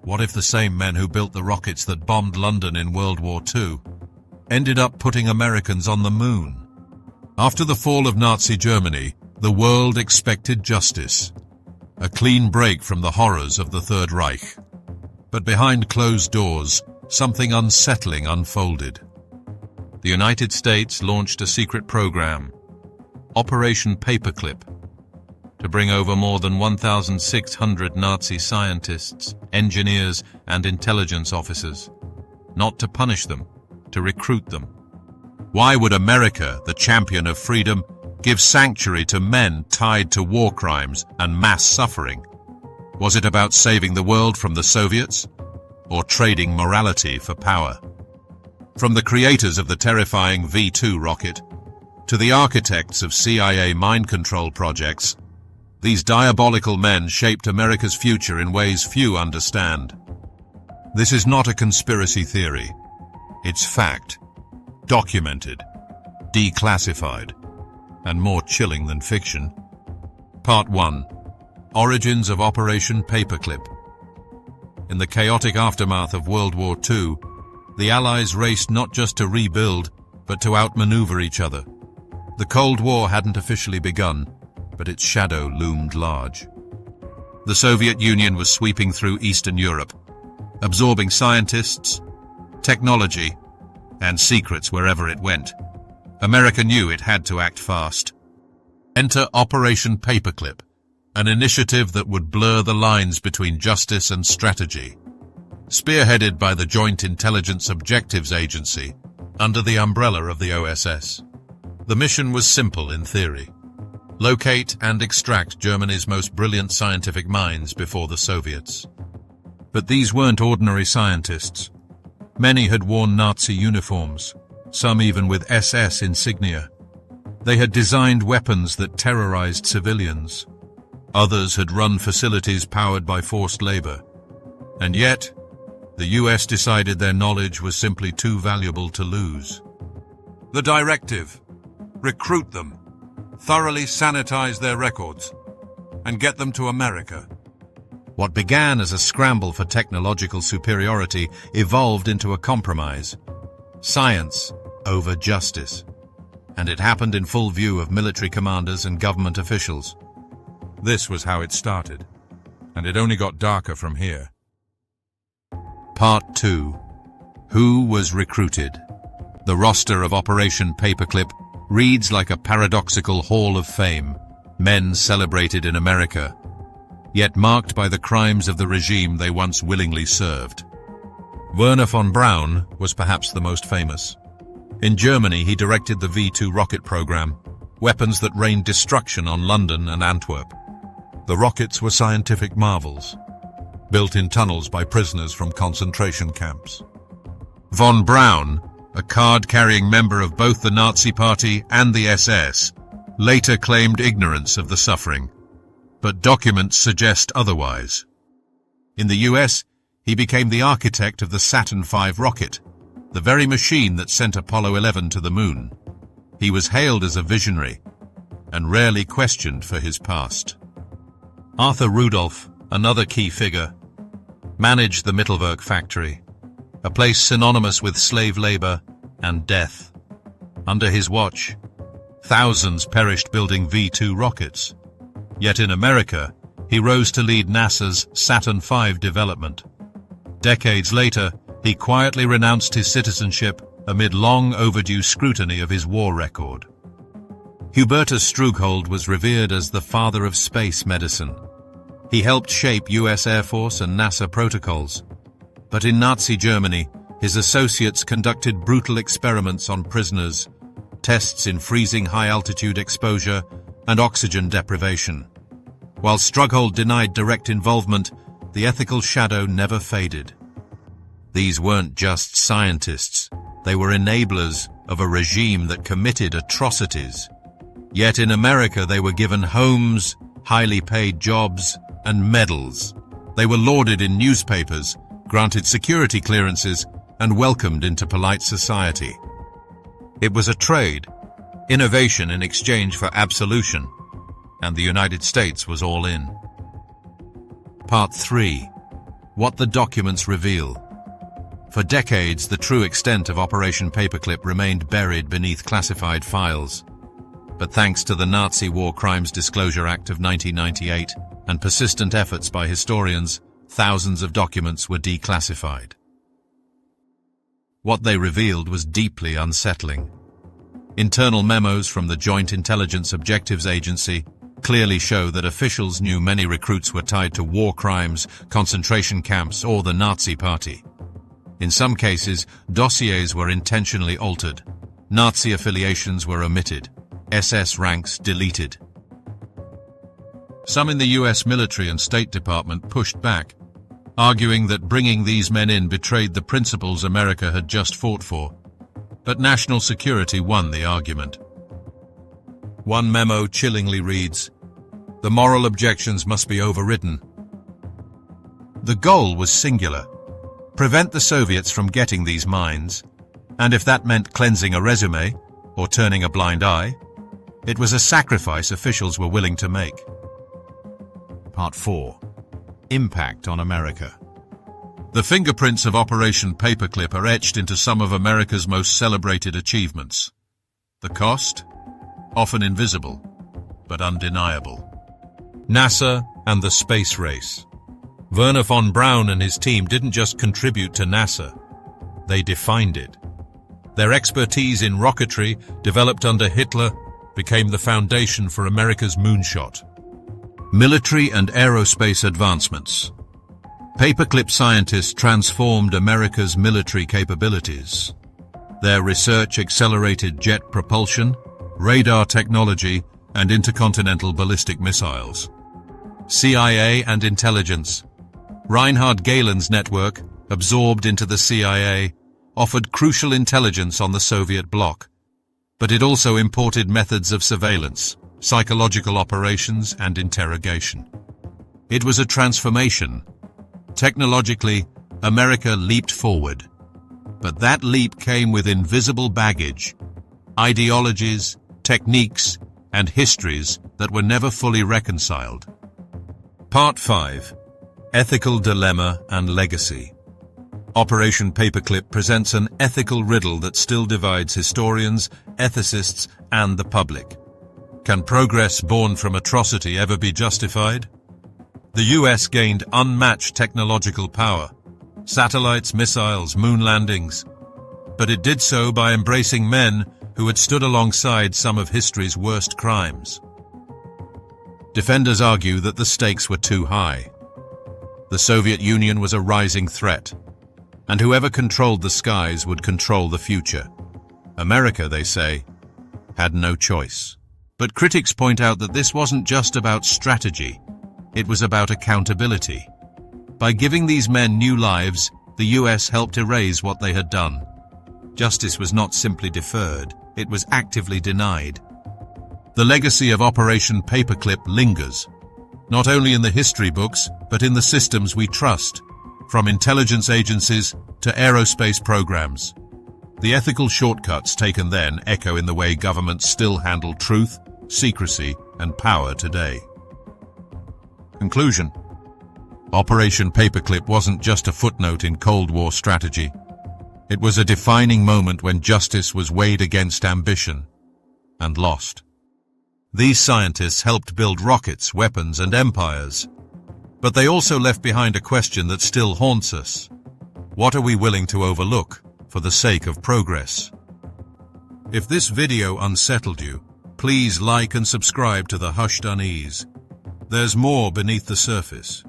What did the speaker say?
What if the same men who built the rockets that bombed London in World War II ended up putting Americans on the moon? After the fall of Nazi Germany, the world expected justice, a clean break from the horrors of the Third Reich. But behind closed doors, something unsettling unfolded. The United States launched a secret program, Operation Paperclip, to bring over more than 1,600 Nazi scientists, engineers, and intelligence officers, not to punish them, to recruit them. Why would America, the champion of freedom, give sanctuary to men tied to war crimes and mass suffering? Was it about saving the world from the Soviets, or trading morality for power? From the creators of the terrifying V-2 rocket to the architects of CIA mind control projects, these diabolical men shaped America's future in ways few understand. This is not a conspiracy theory. It's fact, documented, declassified, and more chilling than fiction. Part 1. Origins of Operation Paperclip. In the chaotic aftermath of World War II, the Allies raced not just to rebuild, but to outmaneuver each other. The Cold War hadn't officially begun, but its shadow loomed large. The Soviet Union was sweeping through Eastern Europe, absorbing scientists, technology, and secrets wherever it went. America knew it had to act fast. Enter Operation Paperclip, an initiative that would blur the lines between justice and strategy. Spearheaded by the Joint Intelligence Objectives Agency, under the umbrella of the OSS. The mission was simple in theory. Locate and extract Germany's most brilliant scientific minds before the Soviets. But these weren't ordinary scientists. Many had worn Nazi uniforms, some even with SS insignia. They had designed weapons that terrorized civilians. Others had run facilities powered by forced labor. And yet, the US decided their knowledge was simply too valuable to lose. The directive: recruit them, thoroughly sanitize their records, and get them to America. What began as a scramble for technological superiority evolved into a compromise. Science over justice. And it happened in full view of military commanders and government officials. This was how it started, and it only got darker from here. Part 2. Who was recruited? The roster of Operation Paperclip reads like a paradoxical hall of fame, men celebrated in America, yet marked by the crimes of the regime they once willingly served. Wernher von Braun was perhaps the most famous. In Germany, he directed the V-2 rocket program, weapons that rained destruction on London and Antwerp. The rockets were scientific marvels, built in tunnels by prisoners from concentration camps. Von Braun, a card-carrying member of both the Nazi Party and the SS, later claimed ignorance of the suffering, but documents suggest otherwise. In the US, he became the architect of the Saturn V rocket, the very machine that sent Apollo 11 to the moon. He was hailed as a visionary, and rarely questioned for his past. Arthur Rudolph, another key figure, managed the Mittelwerk factory, a place synonymous with slave labor and death. Under his watch, thousands perished building V-2 rockets. Yet in America, he rose to lead NASA's Saturn V development. Decades later, he quietly renounced his citizenship amid long overdue scrutiny of his war record. Hubertus Strughold was revered as the father of space medicine. He helped shape US Air Force and NASA protocols. But in Nazi Germany, his associates conducted brutal experiments on prisoners, tests in freezing high-altitude exposure and oxygen deprivation. While Strughold denied direct involvement, the ethical shadow never faded. These weren't just scientists. They were enablers of a regime that committed atrocities. Yet in America, they were given homes, highly paid jobs, and medals. They were lauded in newspapers, granted security clearances, and welcomed into polite society. It was a trade, innovation in exchange for absolution, and the United States was all in. Part 3. What the documents reveal. For decades, the true extent of Operation Paperclip remained buried beneath classified files. But thanks to the Nazi War Crimes Disclosure Act of 1998 and persistent efforts by historians, thousands of documents were declassified. What they revealed was deeply unsettling. Internal memos from the Joint Intelligence Objectives Agency clearly show that officials knew many recruits were tied to war crimes, concentration camps, or the Nazi Party. In some cases, dossiers were intentionally altered. Nazi affiliations were omitted. SS ranks deleted. Some in the US military and State Department pushed back, arguing that bringing these men in betrayed the principles America had just fought for. But national security won the argument. One memo chillingly reads, "The moral objections must be overridden." The goal was singular: prevent the Soviets from getting these mines, and if that meant cleansing a resume or turning a blind eye, it was a sacrifice officials were willing to make. Part 4. Impact on America. The fingerprints of Operation Paperclip are etched into some of America's most celebrated achievements. The cost? Often invisible, but undeniable. NASA and the space race. Wernher von Braun and his team didn't just contribute to NASA, they defined it. Their expertise in rocketry, developed under Hitler, became the foundation for America's moonshot. Military and aerospace advancements. Paperclip scientists transformed America's military capabilities. Their research accelerated jet propulsion, radar technology, and intercontinental ballistic missiles. CIA and intelligence. Reinhard Gehlen's network, absorbed into the CIA, offered crucial intelligence on the Soviet bloc, but it also imported methods of surveillance, psychological operations, and interrogation. It was a transformation. Technologically, America leaped forward. But that leap came with invisible baggage, ideologies, techniques, and histories that were never fully reconciled. Part 5. Ethical Dilemma and Legacy. Operation Paperclip presents an ethical riddle that still divides historians, ethicists, and the public. Can progress born from atrocity ever be justified? The US gained unmatched technological power, satellites, missiles, moon landings, but it did so by embracing men who had stood alongside some of history's worst crimes. Defenders argue that the stakes were too high. The Soviet Union was a rising threat, and whoever controlled the skies would control the future. America, they say, had no choice. But critics point out that this wasn't just about strategy, it was about accountability. By giving these men new lives, the US helped erase what they had done. Justice was not simply deferred, it was actively denied. The legacy of Operation Paperclip lingers, not only in the history books, but in the systems we trust, from intelligence agencies to aerospace programs. The ethical shortcuts taken then echo in the way governments still handle truth, secrecy, and power today. Conclusion. Operation Paperclip wasn't just a footnote in Cold War strategy. It was a defining moment when justice was weighed against ambition and lost. These scientists helped build rockets, weapons, and empires. But they also left behind a question that still haunts us. What are we willing to overlook for the sake of progress? If this video unsettled you, please like and subscribe to the Hushed Unease. There's more beneath the surface.